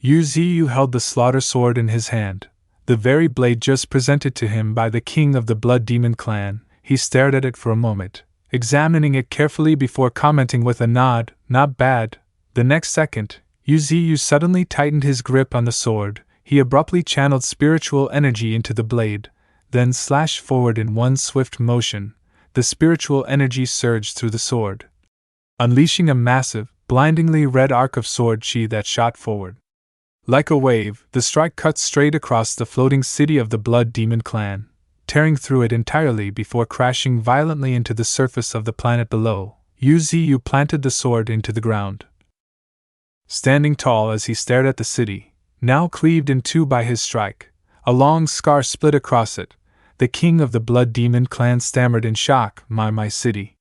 Yu Ziyu held the slaughter sword in his hand, the very blade just presented to him by the king of the Blood Demon clan. He stared at it for a moment, examining it carefully before commenting with a nod, "Not bad." The next second, Yu Ziyu suddenly tightened his grip on the sword. He abruptly channeled spiritual energy into the blade, then slashed forward in one swift motion. The spiritual energy surged through the sword, unleashing a massive, blindingly red arc of sword chi that shot forward. Like a wave, the strike cut straight across the floating city of the Blood Demon clan, tearing through it entirely before crashing violently into the surface of the planet below. Yu Ziyu planted the sword into the ground. Standing tall as he stared at the city, now cleaved in two by his strike, a long scar split across it, the king of the Blood Demon clan stammered in shock, My city."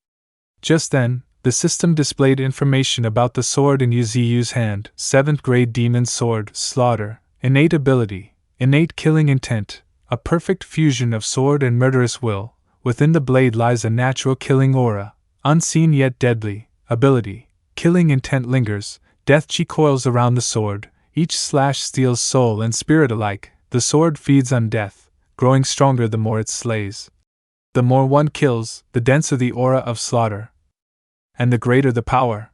Just then, the system displayed information about the sword in Yu Ziyu's hand. 7th grade demon sword, slaughter, innate ability, innate killing intent, a perfect fusion of sword and murderous will. Within the blade lies a natural killing aura, unseen yet deadly. Ability, killing intent lingers, death chi coils around the sword, each slash steals soul and spirit alike. The sword feeds on death, growing stronger the more it slays. The more one kills, the denser the aura of slaughter, and the greater the power.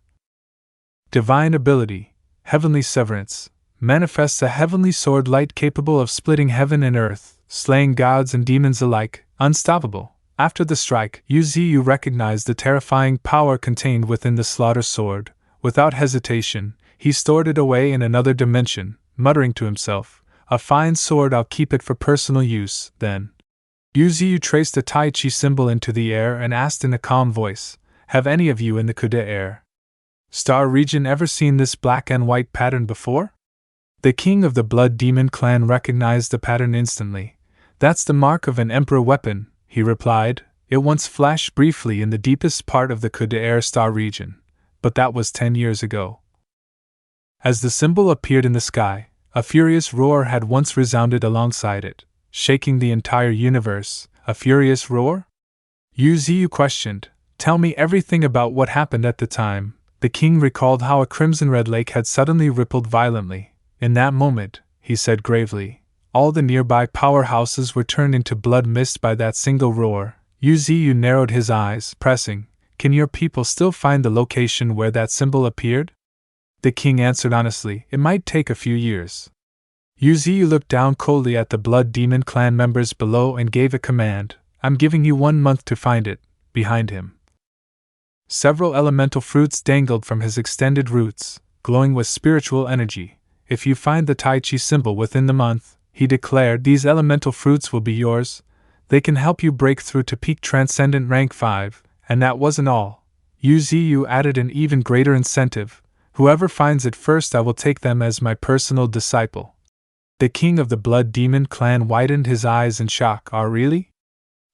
Divine ability, heavenly severance, manifests a heavenly sword light capable of splitting heaven and earth, slaying gods and demons alike, unstoppable. After the strike, Yu Ziyu recognized the terrifying power contained within the slaughter sword. Without hesitation, he stored it away in another dimension, muttering to himself, "A fine sword, I'll keep it for personal use." Then, Yu Ziyu traced a Tai Chi symbol into the air and asked in a calm voice, "Have any of you in the Kude Air Star region ever seen this black and white pattern before?" The king of the Blood Demon clan recognized the pattern instantly. "That's the mark of an emperor weapon," he replied. "It once flashed briefly in the deepest part of the Kude Air Star region, but that was 10 years ago." As the symbol appeared in the sky, a furious roar had once resounded alongside it, shaking the entire universe. A furious roar? Yu Ziyu questioned. "Tell me everything about what happened at the time." The king recalled how a crimson-red lake had suddenly rippled violently. "In that moment," he said gravely, "all the nearby powerhouses were turned into blood mist by that single roar." Yu Ziyu narrowed his eyes, pressing, "Can your people still find the location where that symbol appeared?" The king answered honestly, "It might take a few years." Yu Ziyu looked down coldly at the Blood Demon clan members below and gave a command, "I'm giving you 1 month to find it." Behind him, several elemental fruits dangled from his extended roots, glowing with spiritual energy. "If you find the Tai Chi symbol within the month," he declared, "these elemental fruits will be yours. They can help you break through to peak transcendent rank 5, and that wasn't all." Yu Ziyu added an even greater incentive. "Whoever finds it first, I will take them as my personal disciple." The king of the Blood Demon clan widened his eyes in shock. "Ah, really?"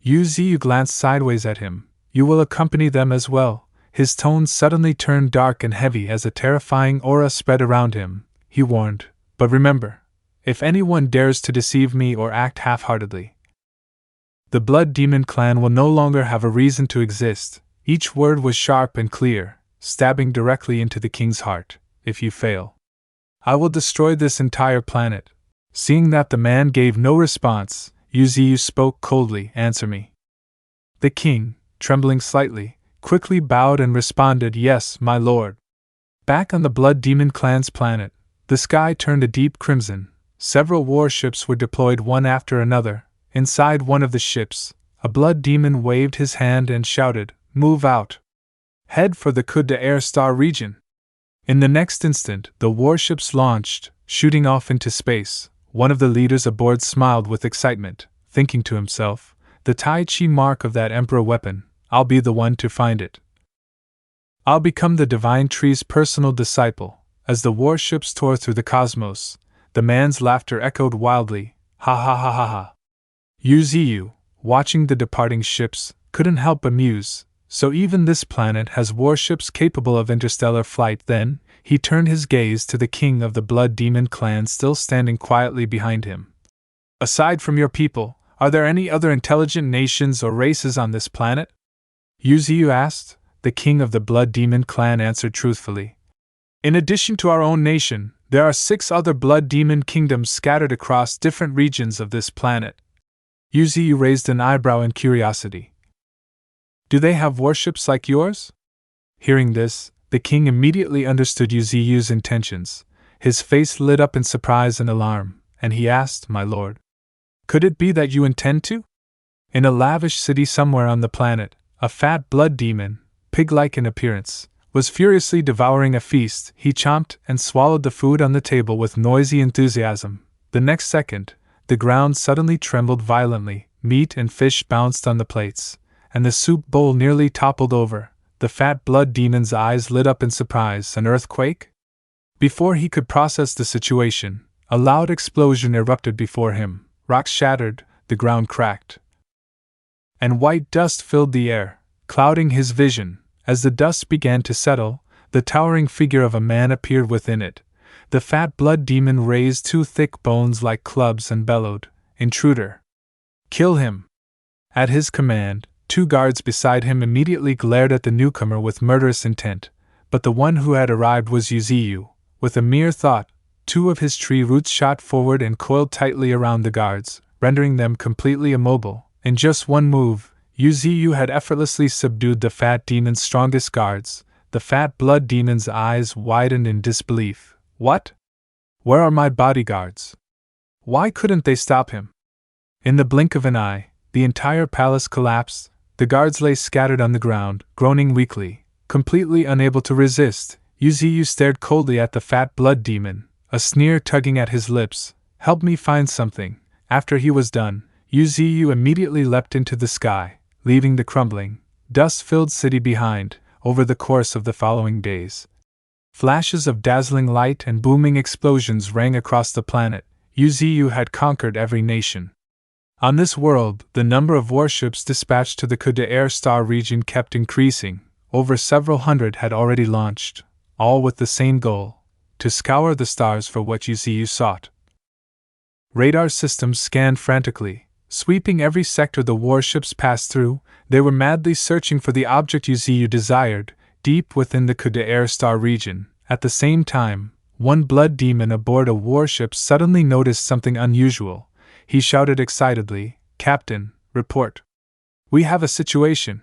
Yu Ziyu glanced sideways at him. "You will accompany them as well." His tone suddenly turned dark and heavy as a terrifying aura spread around him. He warned, "But remember, if anyone dares to deceive me or act half-heartedly, the Blood Demon clan will no longer have a reason to exist." Each word was sharp and clear, stabbing directly into the king's heart. "If you fail, I will destroy this entire planet." Seeing that the man gave no response, Yu Ziyu spoke coldly, "Answer me." The king, trembling slightly, quickly bowed and responded, "Yes, my lord." Back on the Blood Demon clan's planet, the sky turned a deep crimson. Several warships were deployed one after another. Inside one of the ships, a Blood Demon waved his hand and shouted, "Move out! Head for the Kude Air Star region!" In the next instant, the warships launched, shooting off into space. One of the leaders aboard smiled with excitement, thinking to himself, "The Tai Chi mark of that emperor weapon, I'll be the one to find it. I'll become the Divine Tree's personal disciple." As the warships tore through the cosmos, the man's laughter echoed wildly, "Ha ha ha ha ha." Yu Ziyu, watching the departing ships, couldn't help but muse. So even this planet has warships capable of interstellar flight. Then, he turned his gaze to the king of the Blood Demon clan still standing quietly behind him. "Aside from your people, are there any other intelligent nations or races on this planet?" Yu Ziyu asked. The king of the Blood Demon clan answered truthfully. "In addition to our own nation, There are 6 other blood demon kingdoms scattered across different regions of this planet. Yuziyu raised an eyebrow in curiosity. Do they have warships like yours? Hearing this, the king immediately understood Yuziyu's intentions. His face lit up in surprise and alarm, and he asked, My lord, could it be that you intend to? In a lavish city somewhere on the planet, a fat blood demon, pig-like in appearance, was furiously devouring a feast. He chomped and swallowed the food on the table with noisy enthusiasm. The next second, the ground suddenly trembled violently, meat and fish bounced on the plates, and the soup bowl nearly toppled over. The fat blood demon's eyes lit up in surprise. An earthquake? Before he could process the situation, a loud explosion erupted before him. Rocks shattered, the ground cracked, and white dust filled the air, clouding his vision. As the dust began to settle, the towering figure of a man appeared within it. The fat blood demon raised 2 thick bones like clubs and bellowed, Intruder! Kill him! At his command, 2 guards beside him immediately glared at the newcomer with murderous intent, but the one who had arrived was Yuziyu. With a mere thought, 2 of his tree roots shot forward and coiled tightly around the guards, rendering them completely immobile. In just one move, Yuziyu had effortlessly subdued the fat demon's strongest guards. The fat blood demon's eyes widened in disbelief. What? Where are my bodyguards? Why couldn't they stop him? In the blink of an eye, the entire palace collapsed. The guards lay scattered on the ground, groaning weakly, completely unable to resist. Yuziyu stared coldly at the fat blood demon, a sneer tugging at his lips. Help me find something. After he was done, Yuziyu immediately leapt into the sky, leaving the crumbling, dust-filled city behind. Over the course of the following days, flashes of dazzling light and booming explosions rang across the planet. Yuziyu had conquered every nation. On this world, the number of warships dispatched to the Kudair star region kept increasing. Over several hundred had already launched, all with the same goal: to scour the stars for what Yuziyu sought. Radar systems scanned frantically, sweeping every sector the warships passed through. They were madly searching for the object Yuziyu desired, deep within the Kudair star region. At the same time, one blood demon aboard a warship suddenly noticed something unusual. He shouted excitedly, Captain, report. We have a situation.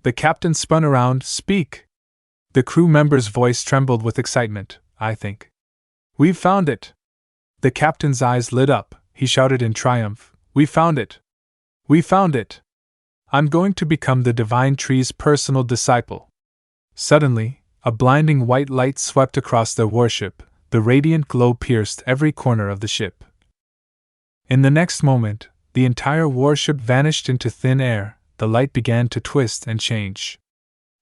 The captain spun around. Speak. The crew member's voice trembled with excitement. I think we've found it. The captain's eyes lit up. He shouted in triumph. We found it. We found it. I'm going to become the Divine Tree's personal disciple. Suddenly, a blinding white light swept across their warship. The radiant glow pierced every corner of the ship. In the next moment, the entire warship vanished into thin air. The light began to twist and change,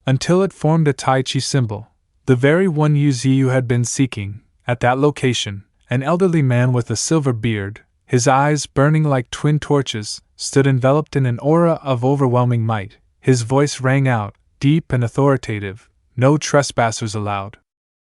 until it formed a Tai Chi symbol, the very one Yuziyu had been seeking. At that location, an elderly man with a silver beard, his eyes burning like twin torches, stood enveloped in an aura of overwhelming might. His voice rang out, deep and authoritative, No trespassers allowed.